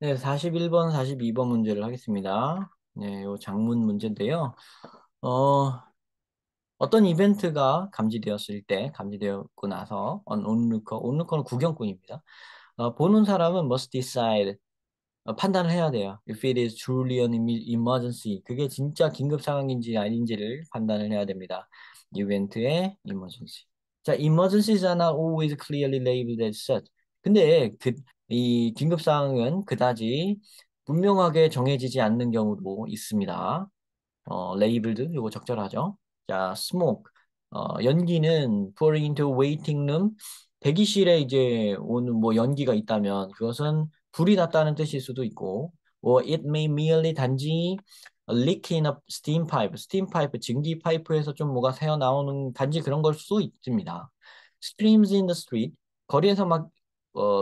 네, 41번, 42번 문제를 하겠습니다. 네, 요 장문 문제인데요. 어, 어떤 이벤트가 감지되었을 때, 감지되었고 나서, 온루커는 구경꾼입니다. 보는 사람은 must decide, 판단을 해야 돼요. If it is truly an emergency, 그게 진짜 긴급 상황인지 아닌지를 판단을 해야 됩니다. 이벤트의 emergency. 자, emergencies are not always clearly labeled as such. 근데 이 긴급 상황은 그다지 분명하게 정해지지 않는 경우도 있습니다. 레이블드 요거 적절하죠. 자, smoke 연기는 pouring into waiting room 대기실에 이제 오는 뭐 연기가 있다면 그것은 불이 났다는 뜻일 수도 있고, it may merely 단지 a leak in a steam pipe 증기 파이프에서 좀 뭐가 새어 나오는 단지 그런 걸 수도 있습니다. screams in the street 거리에서 막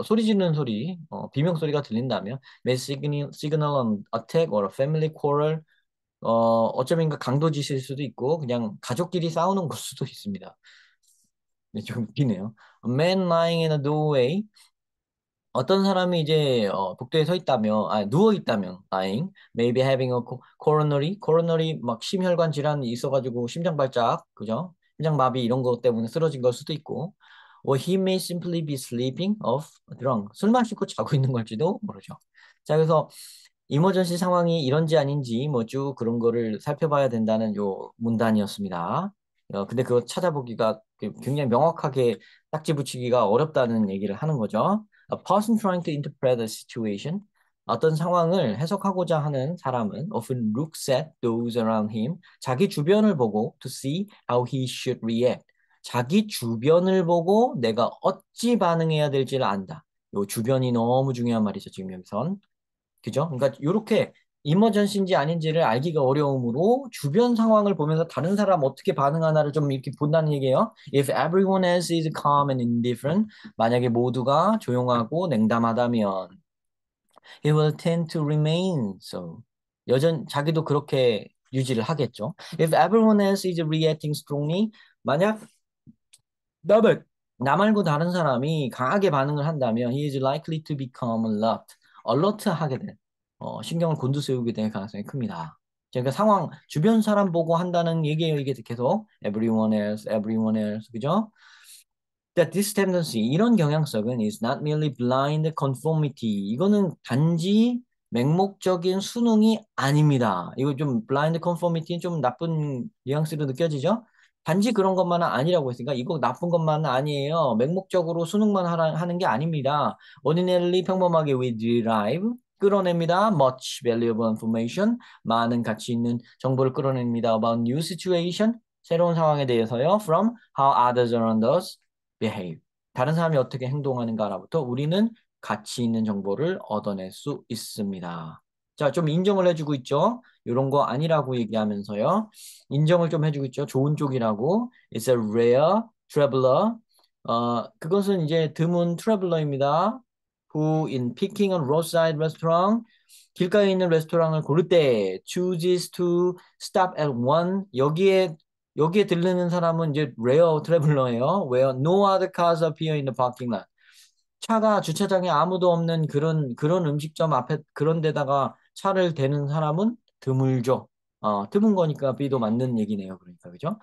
소리 지르는 소리, 비명 소리가 들린다면 may signal an attack or a family quarrel 어쩌면 강도짓일 수도 있고 그냥 가족끼리 싸우는 걸 수도 있습니다. 네, 좀 웃기네요. A man lying in a doorway. 어떤 사람이 이제 복도에 서 있다면, 누워 있다면, lying, maybe having a coronary 막 심혈관 질환이 있어가지고 심장 발작, 그죠? 심장 마비 이런 것 때문에 쓰러진 걸 수도 있고, or he may simply be sleeping off drunk. 술 마시고 자고 있는 걸지도 모르죠. 자, 그래서 이머전시 상황이 이런지 아닌지 뭐 쭉 그런 거를 살펴봐야 된다는 요 문단이었습니다. 근데 그거 찾아보기가 굉장히 명확하게 딱지 붙이기가 어렵다는 얘기를 하는 거죠. A person trying to interpret a situation. 어떤 상황을 해석하고자 하는 사람은 often looks at those around him. 자기 주변을 보고 to see how he should react. 자기 주변을 보고 내가 어찌 반응해야 될지를 안다. 요 주변이 너무 중요한 말이죠, 지금 여기선. 그죠? 그러니까 이렇게 이머전시인지 아닌지를 알기가 어려우므로 주변 상황을 보면서 다른 사람 어떻게 반응하나를 좀 이렇게 본다는 얘기예요. If everyone else is calm and indifferent, 만약에 모두가 조용하고 냉담하다면, he will tend to remain so. 자기도 그렇게 유지를 하겠죠. If everyone else is reacting strongly, 만약 더블 나 말고 다른 사람이 강하게 반응을 한다면 he is likely to become alert. alert하게 된 신경을 곤두세우게 될 가능성이 큽니다. 그러니까 상황 주변 사람 보고 한다는 얘기예요. 이게 계속 everyone else 그죠? That this tendency 이런 경향성은 is not merely blind conformity. 이거는 단지 맹목적인 순응이 아닙니다. 이거 좀 blind conformity는 좀 나쁜 뉘앙스로 느껴지죠? 단지 그런 것만은 아니라고 했으니까 이거 나쁜 것만은 아니에요. 맹목적으로 수능만 하는 게 아닙니다. ordinarily 평범하게 we derive 끌어냅니다. much valuable information 많은 가치 있는 정보를 끌어냅니다. about new situation 새로운 상황에 대해서요. from how others around us behave. 다른 사람이 어떻게 행동하는가로부터 우리는 가치 있는 정보를 얻어낼 수 있습니다. 자, 좀 인정을 해주고 있죠. 이런 거 아니라고 얘기하면서요. 인정을 좀 해주고 있죠. 좋은 쪽이라고. It's a rare traveler. 그것은 이제 드문 트래블러입니다. Who in picking a roadside restaurant 길가에 있는 레스토랑을 고를 때 chooses to stop at one 여기에 들르는 사람은 이제 rare traveler예요. Where no other cars appear in the parking lot. 차가 주차장에 아무도 없는 그런 음식점 앞에 그런 데다가 차를 대는 사람은 드물죠. 드문 거니까 B도 맞는 얘기네요. 그러니까 그죠?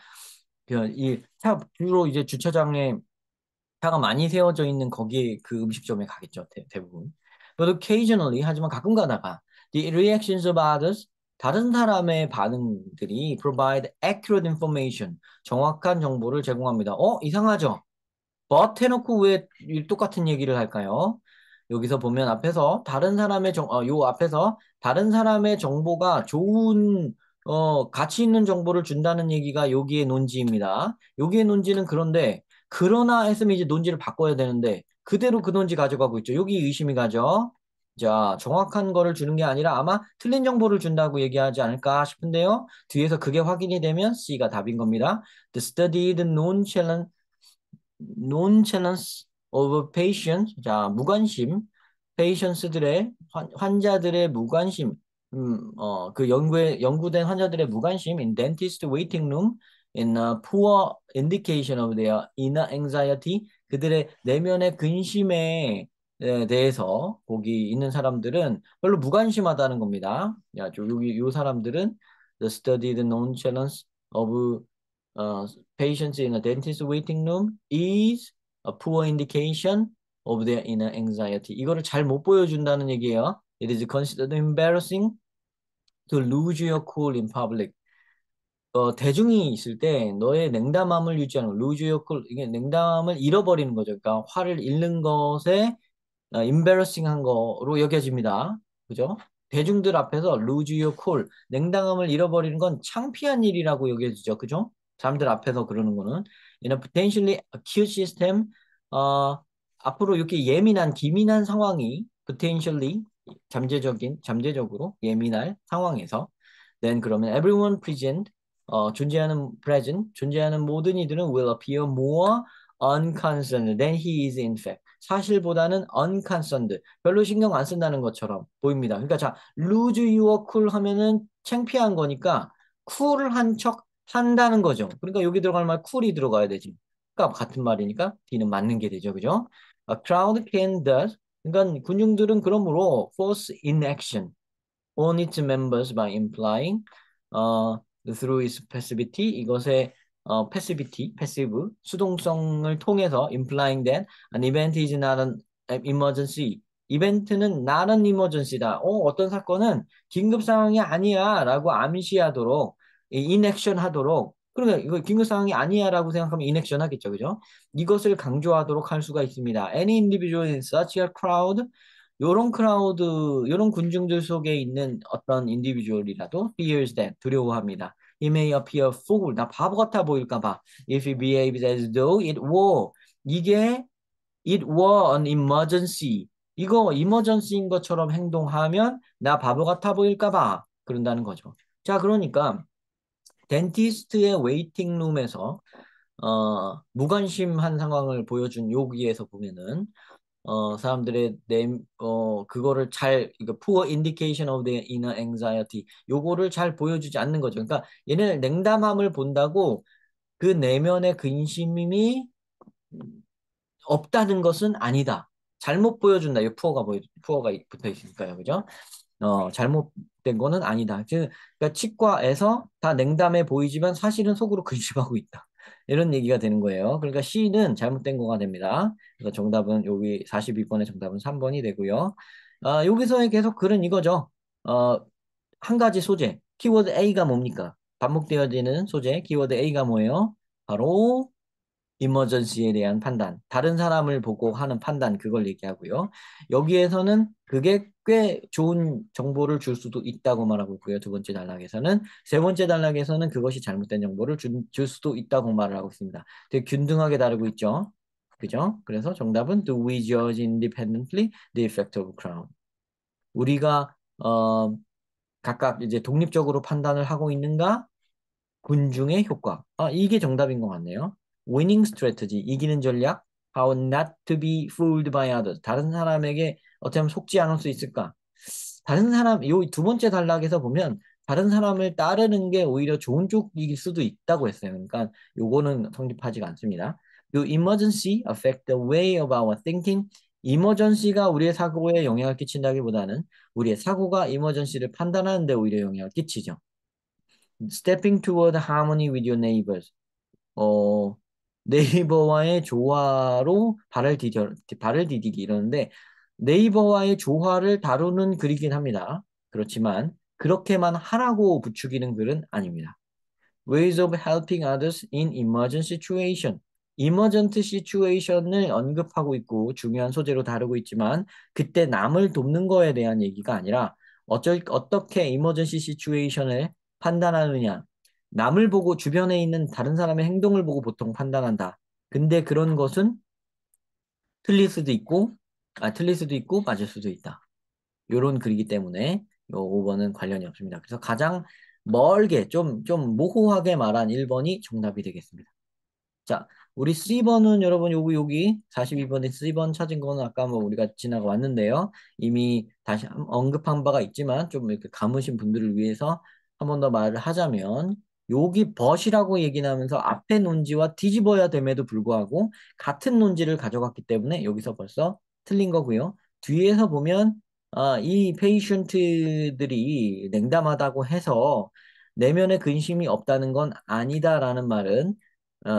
이차 주로 이제 주차장에 차가 많이 세워져 있는 거기 그 음식점에 가겠죠. 대부분. But occasionally 하지만 가끔 가다가 the reactions of others 다른 사람의 반응들이 provide accurate information 정확한 정보를 제공합니다. 이상하죠? but 해놓고 왜 똑같은 얘기를 할까요? 여기서 보면 앞에서 요 앞에서 다른 사람의 정보가 좋은, 가치 있는 정보를 준다는 얘기가 여기에 논지입니다. 여기에 논지는 그런데, 그러나 했으면 이제 논지를 바꿔야 되는데, 그대로 그 논지 가져가고 있죠. 여기 의심이 가죠. 자, 정확한 거를 주는 게 아니라 아마 틀린 정보를 준다고 얘기하지 않을까 싶은데요. 뒤에서 그게 확인이 되면 C가 답인 겁니다. The studied nonchalant of patients, 자, 무관심, patients들의 환자들의 무관심, 그 연구된 환자들의 무관심 in dentist waiting room in a poor indication of their inner anxiety, 그들의 내면의 근심에 대해서 거기 있는 사람들은 별로 무관심하다는 겁니다. 여기 요 사람들은 the studied nonchalance of patients in a dentist waiting room is a poor indication of their inner anxiety. 이거를 잘 못 보여준다는 얘기예요. It is considered embarrassing to lose your cool in public. 대중이 있을 때 너의 냉담함을 유지하는 거, lose your cool, 이게 냉담을 잃어버리는 거죠. 그러니까 화를 잃는 것에 embarrassing한 거로 여겨집니다. 그죠? 대중들 앞에서 lose your cool, 냉담함을 잃어버리는 건 창피한 일이라고 여겨지죠. 그죠? 사람들 앞에서 그러는 거는 in a potentially acute system, 어, 앞으로 이렇게 예민한, 기민한 상황이 potentially 잠재적으로 예민할 상황에서 then 그러면 everyone present, 존재하는 모든 이들은 will appear more unconcerned than he is in fact. 사실보다는 unconcerned, 별로 신경 안 쓴다는 것처럼 보입니다. 그러니까 자, lose your cool 하면은 창피한 거니까 cool을 한 척 한다는 거죠. 그러니까 여기 들어갈 말 cool이 들어가야 되지. 그러니까 같은 말이니까 D는 맞는 게 되죠. 그죠? A crowd can thus, 그러니까 군중들은 그러므로 force inaction on its members by implying through its passivity 이것의 passivity, passive 수동성을 통해서 implying that an event is not an emergency. 이벤트는 not an emergency다. 어떤 사건은 긴급 상황이 아니야 라고 암시하도록 inaction 하도록 그러니까 이거 긴급 상황이 아니야라고 생각하면 inaction 하겠죠. 그죠? 이것을 강조하도록 할 수가 있습니다. Any individual in such a crowd 요런 크라우드, 요런 군중들 속에 있는 어떤 인디비주얼이라도 fears that 두려워합니다. He may appear fool. 나 바보 같아 보일까 봐. If he behaves as though it were. 이게 it were an emergency. 이거 emergency인 것처럼 행동하면 나 바보 같아 보일까 봐. 그런다는 거죠. 자, 그러니까 덴티스트의 웨이팅 룸에서 무관심한 상황을 보여준 여기에서 보면은 사람들의 그거를 그러니까 poor indication of their inner anxiety. 요거를 잘 보여주지 않는 거죠. 그러니까 얘네는 냉담함을 본다고 그 내면의 근심이 없다는 것은 아니다. 잘못 보여준다. 이 푸어가 붙어 있으니까요. 그죠? 잘못된 거는 아니다. 그러니까 치과에서 다 냉담해 보이지만 사실은 속으로 근심하고 있다. 이런 얘기가 되는 거예요. 그러니까 C는 잘못된 거가 됩니다. 그래서 정답은 여기 42번의 정답은 3번이 되고요. 여기서의 계속 글은 이거죠. 한 가지 소재. 키워드 A가 뭡니까? 반복되어지는 소재. 키워드 A가 뭐예요? 바로 이머전시에 대한 판단, 다른 사람을 보고 하는 판단, 그걸 얘기하고요. 여기에서는 그게 꽤 좋은 정보를 줄 수도 있다고 말하고 있고요. 두 번째 단락에서는. 세 번째 단락에서는 그것이 잘못된 정보를 줄 수도 있다고 말을 하고 있습니다. 되게 균등하게 다루고 있죠. 그죠? 그래서 정답은 Do we judge independently the effect of crowd? 우리가 각각 이제 독립적으로 판단을 하고 있는가? 군중의 효과. 이게 정답인 것 같네요. Winning strategy, 이기는 전략. How not to be fooled by others. 다른 사람에게 어떻게 하면 속지 않을 수 있을까? 다른 사람, 요 두 번째 단락에서 보면 다른 사람을 따르는 게 오히려 좋은 쪽일 수도 있다고 했어요. 그러니까 요거는 성립하지가 않습니다. 요 emergency affect the way of our thinking. emergency가 우리의 사고에 영향을 끼친다기보다는 우리의 사고가 emergency를 판단하는 데 오히려 영향을 끼치죠. Stepping toward harmony with your neighbors. 어, 네이버와의 조화로 발을 디디기 이러는데 네이버와의 조화를 다루는 글이긴 합니다. 그렇지만 그렇게만 하라고 부추기는 글은 아닙니다. Ways of helping others in emergency situation. emergent situation을 언급하고 있고 중요한 소재로 다루고 있지만 그때 남을 돕는 거에 대한 얘기가 아니라 어떻게 emergency situation을 판단하느냐. 남을 보고 주변에 있는 다른 사람의 행동을 보고 보통 판단한다. 근데 그런 것은 틀릴 수도 있고 맞을 수도 있다. 요런 글이기 때문에 요 5번은 관련이 없습니다. 그래서 가장 멀게 좀 모호하게 말한 1번이 정답이 되겠습니다. 자, 우리 C번은 여러분 여기 42번에 C번 찾은 거는 아까 뭐 우리가 지나가 왔는데요. 이미 다시 언급한 바가 있지만 좀 이렇게 감으신 분들을 위해서 한 번 더 말을 하자면 여기 벗이라고 얘기 나면서 앞에 논지와 뒤집어야 됨에도 불구하고 같은 논지를 가져갔기 때문에 여기서 벌써 틀린 거고요. 뒤에서 보면 이 페이션트들이 냉담하다고 해서 내면에 근심이 없다는 건 아니다라는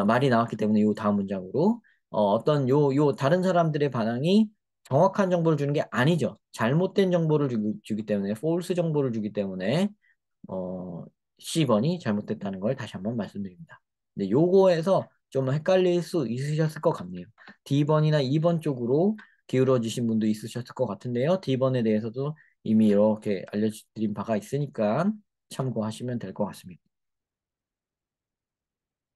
말이 나왔기 때문에 요 다음 문장으로 어떤 요 다른 사람들의 반응이 정확한 정보를 주는 게 아니죠. 잘못된 정보를 주기 때문에 false 정보를 주기 때문에 어, C번이 잘못됐다는 걸 다시 한번 말씀드립니다. 근데 요거에서 좀 헷갈릴 수 있으셨을 것 같네요. D번이나 2번 쪽으로 기울어지신 분도 있으셨을 것 같은데요. D번에 대해서도 이미 이렇게 알려드린 바가 있으니까 참고하시면 될 것 같습니다.